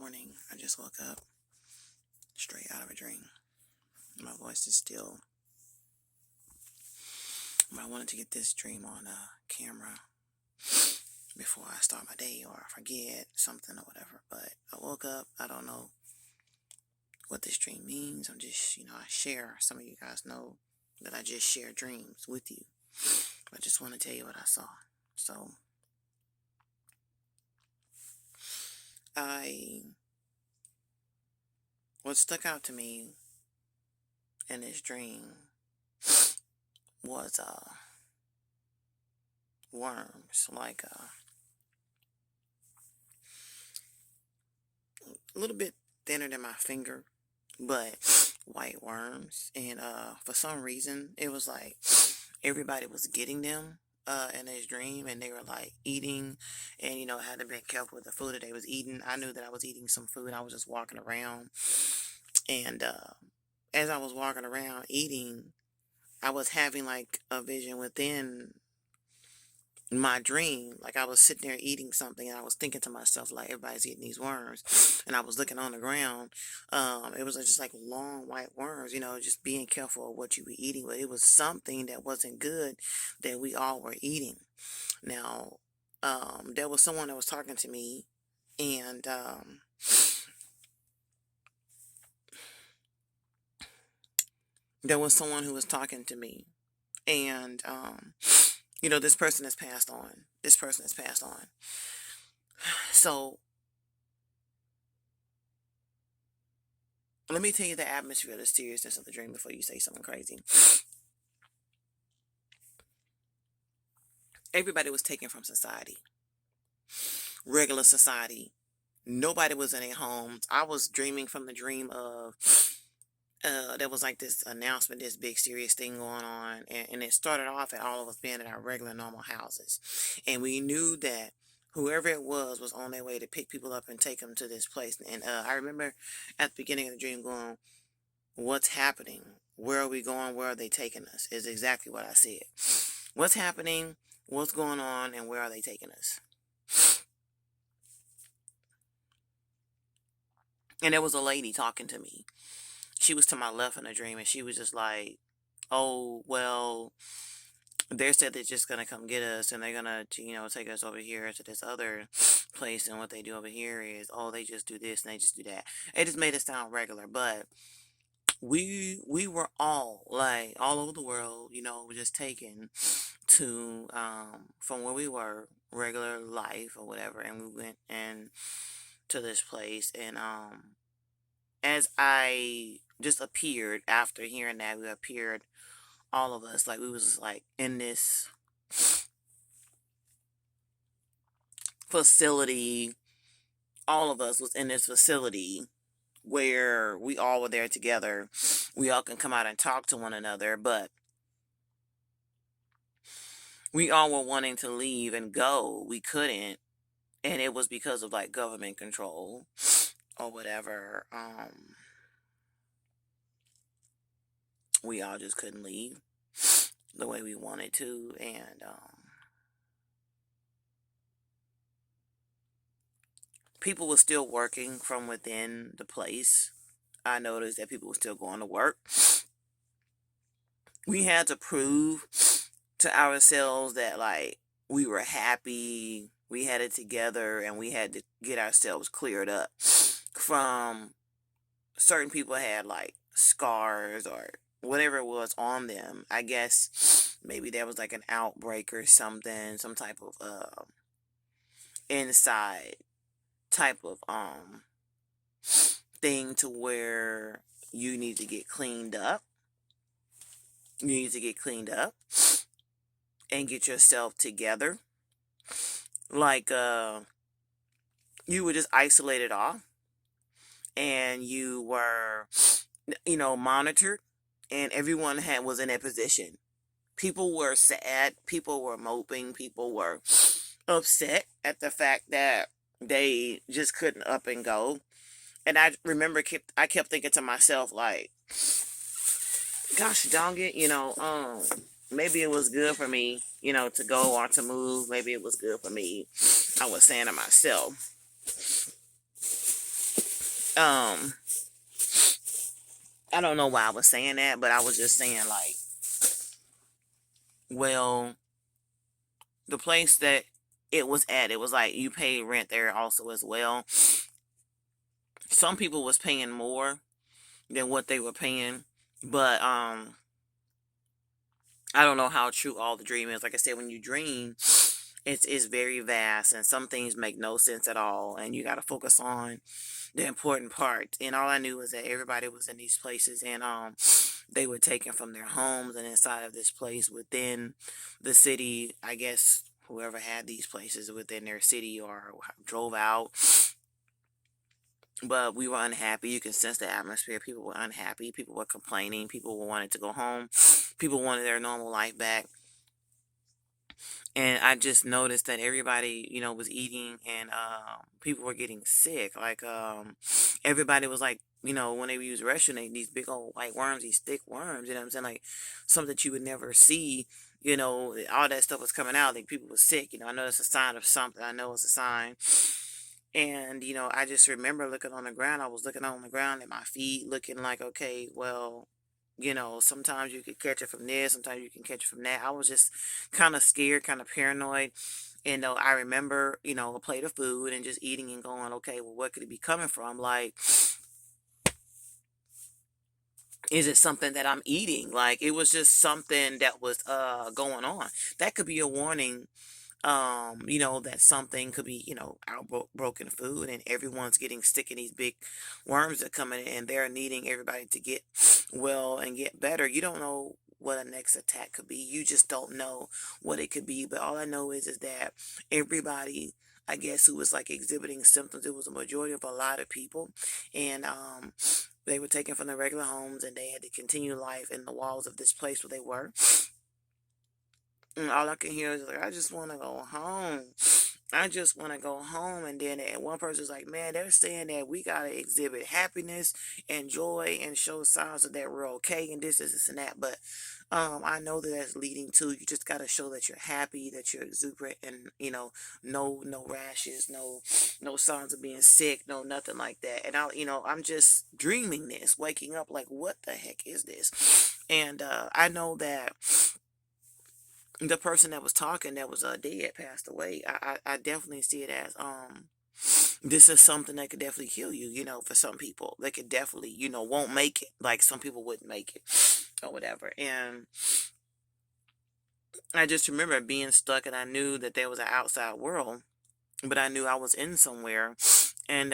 morning. I just woke up straight out of a dream. My voice is still, but I wanted to get this dream on camera before I start my day or I forget something or whatever. But I woke up. I don't know what this dream means. I'm just, I share. Some of you guys know that I just share dreams with you. I just want to tell you what I saw. So, what stuck out to me in this dream was worms, like a little bit thinner than my finger, but white worms. And for some reason, it was like everybody was getting them in this dream, and they were like eating, and had to be careful with the food that they was eating. I knew that I was eating some food. I was just walking around, and as I was walking around eating, I was having like a vision within my dream. Like I was sitting there eating something, and I was thinking to myself, like, everybody's eating these worms, and I was looking on the ground. It was just like long white worms, just being careful of what you were eating. But it was something that wasn't good that we all were eating. Now, there was someone that was talking to me, and there was someone who was talking to me, and this person has passed on. This person has passed on. So let me tell you the atmosphere, the seriousness of the dream before you say something crazy. Everybody was taken from society, regular society. Nobody was in their homes. I was dreaming from the dream of, there was like this announcement, this big serious thing going on. And it started off at all of us being at our regular normal houses. And we knew that whoever it was on their way to pick people up and take them to this place. And I remember at the beginning of the dream going, what's happening? Where are we going? Where are they taking us? Is exactly what I said. What's happening? What's going on? And where are they taking us? And there was a lady talking to me. She was to my left in the dream, and she was just like, oh, well, they said they're just going to come get us, and they're going to, take us over here to this other place. And what they do over here is, oh, they just do this and they just do that. It just made it sound regular. But we were all, like, all over the world, just taken to, from where we were, regular life or whatever. And we went and to this place. And as I just appeared after hearing that, we appeared, all of us, like we was like in this facility. All of us was in this facility where we all were there together. We all can come out and talk to one another, but we all were wanting to leave and go. We couldn't, and it was because of like government control or whatever. We all just couldn't leave the way we wanted to. And people were still working from within the place. I noticed that people were still going to work. We had to prove to ourselves that, like, we were happy, we had it together, and we had to get ourselves cleared up from certain people had like scars or whatever it was on them. I guess maybe there was like an outbreak or something, some type of inside type of thing to where you need to get cleaned up. You need to get cleaned up and get yourself together. Like you were just isolated off, and you were, monitored, and everyone was in a position. People were sad, people were moping, people were upset at the fact that they just couldn't up and go. And I remember I kept thinking to myself, like, gosh dang it, maybe it was good for me, to go or to move. Maybe it was good for me. I was saying to myself. Um, I don't know why I was saying that, but I was just saying like, well, the place that it was at, it was like you paid rent there also as well. Some people was paying more than what they were paying, but I don't know how true all the dream is. Like I said, when you dream, it's very vast, and some things make no sense at all, and you got to focus on the important part. And all I knew was that everybody was in these places, and they were taken from their homes and inside of this place within the city. I guess whoever had these places within their city or drove out, but we were unhappy. You can sense the atmosphere. People were unhappy. People were complaining. People wanted to go home. People wanted their normal life back. And I just noticed that everybody, was eating, and people were getting sick. Like everybody was like, when they use restroom, these big old white worms, these thick worms. You know what I'm saying? Like something that you would never see. All that stuff was coming out. Like people were sick. I know it's a sign of something. I know it's a sign. And, I just remember looking on the ground. I was looking on the ground at my feet, looking like, okay, well, sometimes you could catch it from this, sometimes you can catch it from that. I was just kind of scared, kind of paranoid. And I remember, a plate of food and just eating and going, okay, well, what could it be coming from? Like, is it something that I'm eating? Like, it was just something that was going on. That could be a warning, that something could be, broken food, and everyone's getting sick, and these big worms are coming in, and they're needing everybody to get well and get better. You don't know what a next attack could be. You just don't know what it could be. But all I know is that everybody, I guess, who was like exhibiting symptoms, it was a majority of a lot of people, and they were taken from their regular homes, and they had to continue life in the walls of this place where they were. And all I can hear is like, I just want to go home. I just want to go home. And then one person's like, man, they're saying that we got to exhibit happiness and joy and show signs of that we're okay and this and that. But I know that that's leading to, you just got to show that you're happy, that you're exuberant, and, no rashes, no signs of being sick, no, nothing like that. And I'm just dreaming this, waking up like, what the heck is this? And I know that the person that was talking that was dead passed away. I definitely see it as this is something that could definitely kill you. For some people, they could definitely won't make it. Like some people wouldn't make it or whatever. And I just remember being stuck, and I knew that there was an outside world, but I knew I was in somewhere, and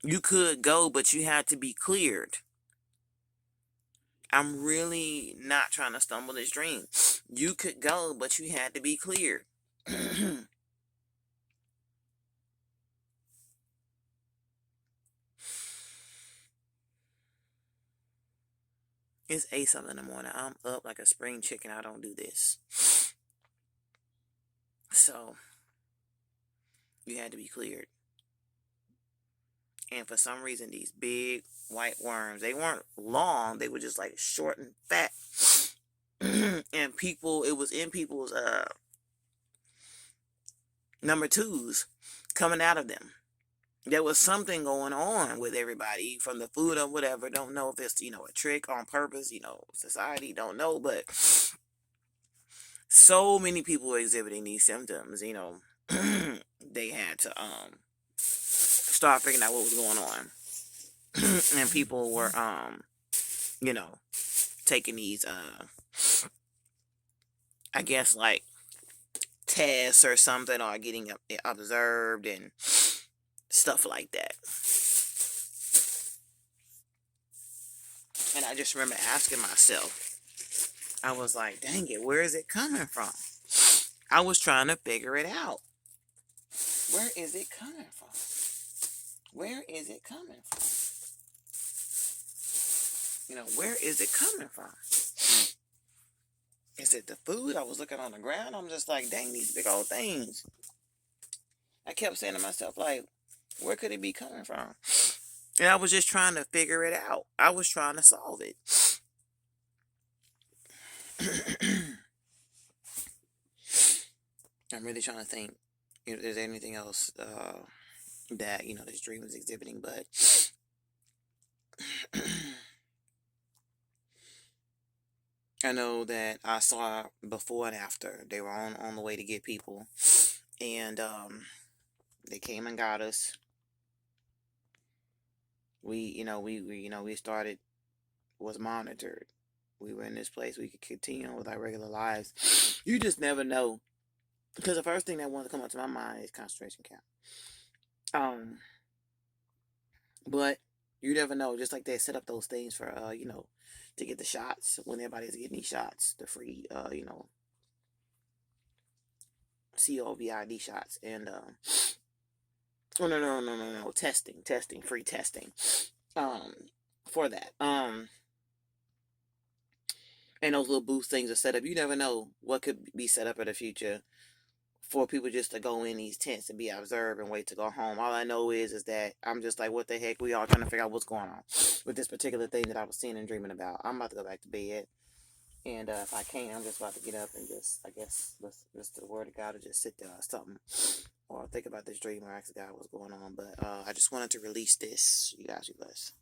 you could go, but you had to be cleared. I'm really not trying to stumble this dream. You could go, but you had to be cleared. It's 8 something in the morning. I'm up like a spring chicken. I don't do this. So you had to be cleared. And for some reason, these big white worms, they weren't long. They were just like short and fat. And it was in people's number twos coming out of them. There was something going on with everybody from the food or whatever. Don't know if it's, a trick on purpose, society, don't know. But so many people were exhibiting these symptoms, they had to start figuring out what was going on. And people were you know taking these I guess like tests or something, or getting observed and stuff like that. And I just remember asking myself, I was like, dang it, where is it coming from? I was trying to figure it out. Where is it coming from? Where is it coming from? Where is it coming from? Is it the food? I was looking on the ground. I'm just like, dang, these big old things. I kept saying to myself, like, where could it be coming from? And I was just trying to figure it out. I was trying to solve it. I'm really trying to think if there's anything else. that, this dream was exhibiting. But I know that I saw before and after they were on the way to get people, and they came and got us. We started, was monitored. We were in this place. We could continue on with our regular lives. You just never know, because the first thing that wanted to come up to my mind is concentration camp. But you never know. Just like they set up those things for to get the shots when everybody's getting these shots, the free COVID shots, and oh, no, testing, free testing, um for that, and those little booth things are set up. You never know what could be set up in the future for people just to go in these tents and be observed and wait to go home. All I know is that I'm just like, what the heck? We all trying to figure out what's going on with this particular thing that I was seeing and dreaming about. I'm about to go back to bed, and if I can't, I'm just about to get up and just, I guess, listen to the word of God, or just sit there or something, or think about this dream or ask God what's going on. But I just wanted to release this. You guys be blessed.